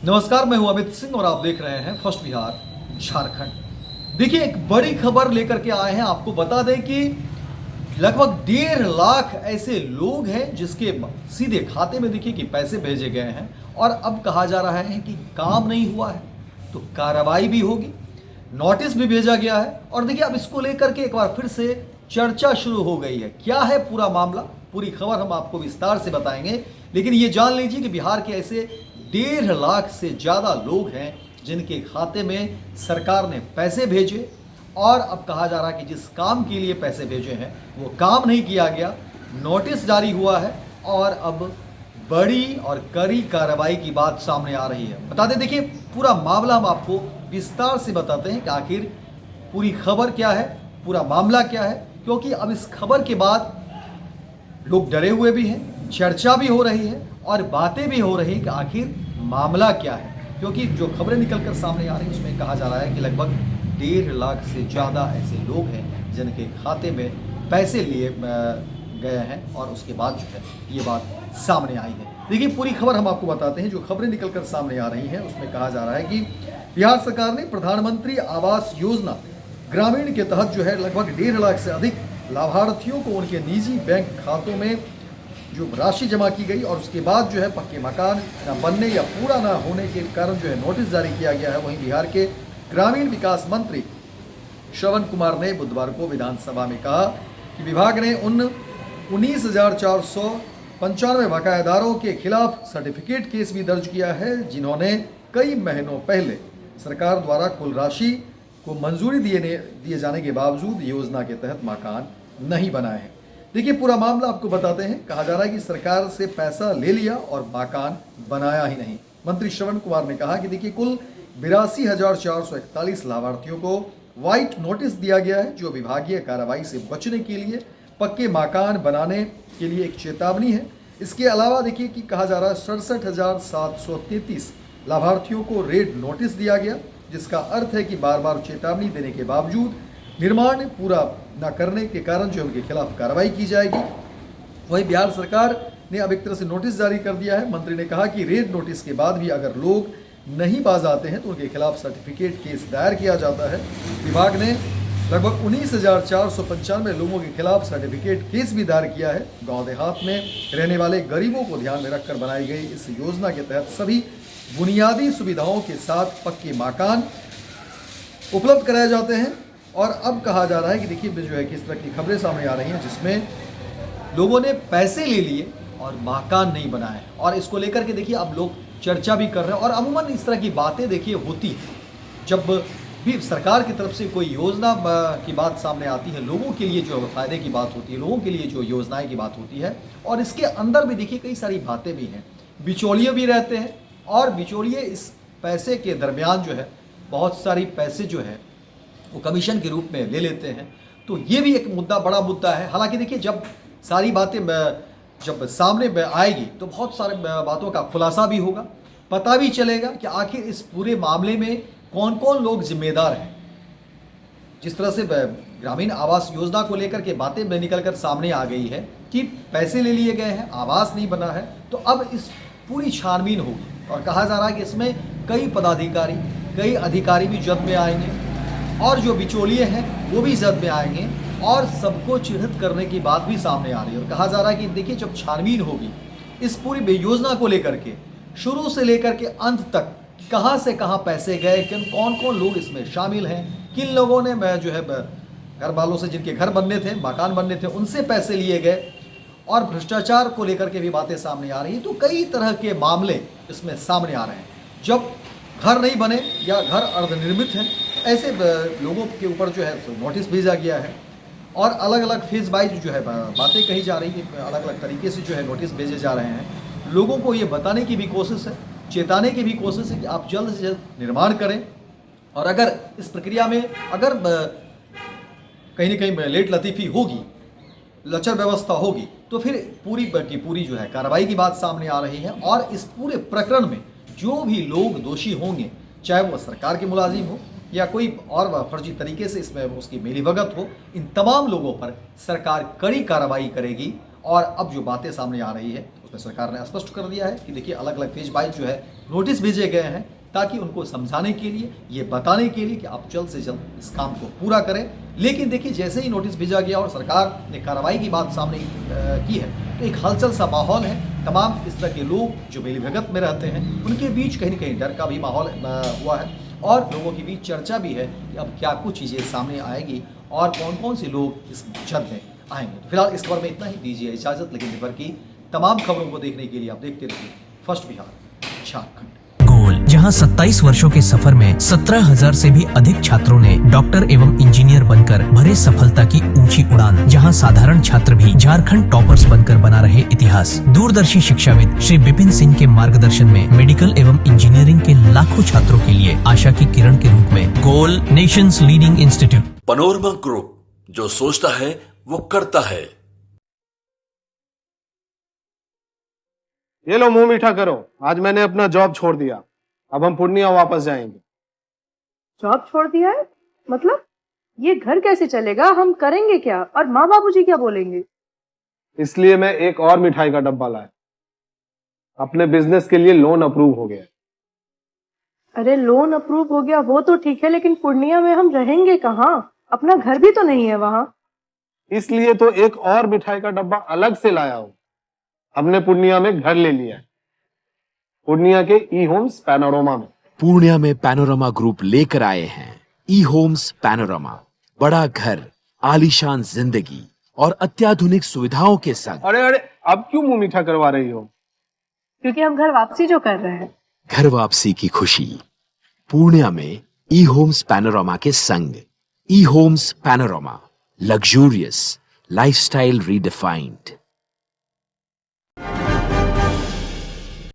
नमस्कार, मैं हूं अमित सिंह और आप देख रहे हैं फर्स्ट बिहार झारखंड। देखिए, एक बड़ी खबर लेकर के आए हैं। आपको बता दें कि लगभग 1.5 लाख ऐसे लोग हैं जिसके सीधे खाते में देखिए कि पैसे भेजे गए हैं और अब कहा जा रहा है कि काम नहीं हुआ है तो कार्रवाई भी होगी, नोटिस भी भेजा गया है। और देखिए, अब इसको लेकर के एक बार फिर से चर्चा शुरू हो गई है। क्या है पूरा मामला, पूरी खबर हम आपको विस्तार से बताएंगे। लेकिन ये जान लीजिए कि बिहार के ऐसे 1.5 लाख से ज़्यादा लोग हैं जिनके खाते में सरकार ने पैसे भेजे और अब कहा जा रहा है कि जिस काम के लिए पैसे भेजे हैं वो काम नहीं किया गया, नोटिस जारी हुआ है और अब बड़ी और कड़ी कार्रवाई की बात सामने आ रही है। बता दें, देखिए पूरा मामला हम आपको विस्तार से बताते हैं कि आखिर पूरी खबर क्या है, पूरा मामला क्या है। क्योंकि अब इस खबर के बाद लोग डरे हुए भी हैं, चर्चा भी हो रही है और बातें भी हो रही हैं कि आखिर मामला क्या है। क्योंकि जो खबरें निकल कर सामने आ रही हैं उसमें कहा जा रहा है कि लगभग 1.5 लाख से ज़्यादा ऐसे लोग हैं जिनके खाते में पैसे लिए गए हैं और उसके बाद जो है ये बात सामने आई है। देखिए, पूरी खबर हम आपको बताते हैं। जो खबरें निकल कर सामने आ रही हैं उसमें कहा जा रहा है कि बिहार सरकार ने प्रधानमंत्री आवास योजना ग्रामीण के तहत जो है लगभग 1.5 लाख से अधिक लाभार्थियों को उनके निजी बैंक खातों में जो राशि जमा की गई और उसके बाद जो है पक्के मकान न बनने या पूरा न होने के कारण जो है नोटिस जारी किया गया है। वहीं बिहार के ग्रामीण विकास मंत्री श्रवण कुमार ने बुधवार को विधानसभा में कहा कि विभाग ने उन 19,495 बकायेदारों के खिलाफ सर्टिफिकेट केस भी दर्ज किया है जिन्होंने कई महीनों पहले सरकार द्वारा कुल राशि को मंजूरी दिए जाने के बावजूद योजना के तहत मकान नहीं बनाए हैं। देखिए, पूरा मामला आपको बताते हैं। कहा जा रहा है कि सरकार से पैसा ले लिया और मकान बनाया ही नहीं। मंत्री श्रवण कुमार ने कहा कि देखिए, कुल 82,441 लाभार्थियों को व्हाइट नोटिस दिया गया है जो विभागीय कार्रवाई से बचने के लिए पक्के मकान बनाने के लिए एक चेतावनी है। इसके अलावा देखिए कि कहा जा रहा है 67,733 लाभार्थियों को रेड नोटिस दिया गया, जिसका अर्थ है कि बार बार चेतावनी देने के बावजूद निर्माण पूरा न करने के कारण जो उनके खिलाफ कार्रवाई की जाएगी। वहीं बिहार सरकार ने अब एक तरह से नोटिस जारी कर दिया है। मंत्री ने कहा कि रेड नोटिस के बाद भी अगर लोग नहीं बाज आते हैं तो उनके खिलाफ सर्टिफिकेट केस दायर किया जाता है। विभाग ने लगभग 19,495 लोगों के खिलाफ सर्टिफिकेट केस भी दायर किया है। गांव देहात में रहने वाले गरीबों को ध्यान में रखकर बनाई गई इस योजना के तहत सभी बुनियादी सुविधाओं के साथ पक्के मकान उपलब्ध कराए जाते हैं। और अब कहा जा रहा है कि देखिए जो है किस तरह की खबरें सामने आ रही हैं जिसमें लोगों ने पैसे ले लिए और मकान नहीं बनाए। और इसको लेकर के देखिए अब लोग चर्चा भी कर रहे हैं। और अमूमन इस तरह की बातें देखिए होती हैं जब भी सरकार की तरफ से कोई योजना की बात सामने आती है, लोगों के लिए जो फ़ायदे की बात होती है, लोगों के लिए जो योजनाएं की बात होती है। और इसके अंदर भी देखिए कई सारी बातें भी हैं, बिचौलिए भी रहते हैं और बिचौलिए इस पैसे के दरमियान जो है बहुत सारी पैसे जो है वो कमीशन के रूप में ले लेते हैं। तो ये भी एक मुद्दा, बड़ा मुद्दा है। हालांकि देखिए जब सारी बातें जब सामने आएगी तो बहुत सारे बातों का खुलासा भी होगा, पता भी चलेगा कि आखिर इस पूरे मामले में कौन कौन लोग जिम्मेदार हैं। जिस तरह से ग्रामीण आवास योजना को लेकर के बातें निकल कर सामने आ गई है कि पैसे ले लिए गए हैं, आवास नहीं बना है, तो अब इस पूरी छानबीन होगी। और कहा जा रहा है कि इसमें कई पदाधिकारी, कई अधिकारी भी जद में आएंगे और जो बिचौलिए हैं वो भी जद में आएंगे और सबको चिन्हित करने की बात भी सामने आ रही है। और कहा जा रहा है कि देखिए जब छानबीन होगी इस पूरी योजना को लेकर के, शुरू से लेकर के अंत तक कहाँ से कहाँ पैसे गए, कौन कौन लोग इसमें शामिल हैं, किन लोगों ने जो है घर वालों से जिनके घर बनने थे, मकान बनने थे, उनसे पैसे लिए गए और भ्रष्टाचार को लेकर के भी बातें सामने आ रही हैं। तो कई तरह के मामले इसमें सामने आ रहे हैं। जब घर नहीं बने या घर अर्धनिर्मित हैं, ऐसे लोगों के ऊपर जो है नोटिस भेजा गया है और अलग अलग फेज वाइज जो है बातें कही जा रही है, अलग अलग तरीके से जो है नोटिस भेजे जा रहे हैं। लोगों को ये बताने की भी कोशिश है, चेताने की भी कोशिश है कि आप जल्द से जल्द निर्माण करें। और अगर इस प्रक्रिया में अगर कहीं ना कहीं लेट लतीफ़ी होगी, लचर व्यवस्था होगी, तो फिर पूरी की पूरी जो है कार्रवाई की बात सामने आ रही है। और इस पूरे प्रकरण में जो भी लोग दोषी होंगे, चाहे वो सरकार के मुलाजिम हो या कोई और फर्जी तरीके से इसमें उसकी मिलीभगत हो, इन तमाम लोगों पर सरकार कड़ी कार्रवाई करेगी। और अब जो बातें सामने आ रही है उसमें सरकार ने स्पष्ट कर दिया है कि देखिए अलग अलग फेज वाइज जो है नोटिस भेजे गए हैं ताकि उनको समझाने के लिए, ये बताने के लिए कि आप जल्द से जल्द इस काम को पूरा करें। लेकिन देखिए जैसे ही नोटिस भेजा गया और सरकार ने कार्रवाई की बात सामने की है तो एक हलचल सा माहौल है। तमाम इस तरह के लोग जो मिलीभगत में रहते हैं उनके बीच कहीं ना कहीं डर का भी माहौल हुआ है और लोगों के बीच चर्चा भी है कि अब क्या कुछ चीज़ें सामने आएगी और कौन कौन से लोग इस जद में आएंगे। तो फिलहाल इस खबर में इतना ही, दीजिए इजाजत। लेकिन दिन भर की तमाम खबरों को देखने के लिए आप देखते रहिए फर्स्ट बिहार झारखंड। गोल, जहां 27 वर्षों के सफर में 17,000 से भी अधिक छात्रों ने डॉक्टर एवं इंजीनियर बनकर भरे सफलता की ऊंची उड़ान। जहां साधारण छात्र भी झारखंड टॉपर्स बनकर बना रहे इतिहास। दूरदर्शी शिक्षाविद श्री विपिन सिंह के मार्गदर्शन में मेडिकल एवं इंजीनियरिंग के लाखों छात्रों के लिए आशा की किरण के रूप में goal, nations leading institute. Panorama group, जो सोचता है वो करता है। ये लो मुंह मीठा करो, आज मैंने अपना जॉब छोड़ दिया, अब हम पूर्णिया वापस जाएंगे। जॉब छोड़ दिया है? मतलब ये घर कैसे चलेगा? हम करेंगे क्या? और माँ बाबूजी क्या बोलेंगे? इसलिए मैं एक और मिठाई का डब्बा लाया। अपने बिजनेस के लिए लोन अप्रूव हो गया। अरे लोन अप्रूव हो गया वो तो ठीक है, लेकिन पूर्णिया में हम रहेंगे कहाँ? अपना घर भी तो नहीं है वहाँ। इसलिए तो एक और मिठाई का डब्बा अलग से लाया हूँ। हमने पूर्णिया में घर ले लिया है, पूर्णिया के ई होम्स पैनोरमा में। पूर्णिया में पैनोरमा ग्रुप लेकर आए हैं ई होम्स पैनोरमा। बड़ा घर, आलीशान जिंदगी और अत्याधुनिक सुविधाओं के संग। अरे अरे, अब क्यों मुंह मीठा करवा रही हो? क्योंकि हम घर वापसी जो कर रहे हैं। घर वापसी की खुशी पूर्णिया में ई होम्स पैनोरमा के संग। ई homes panorama, luxurious lifestyle redefined.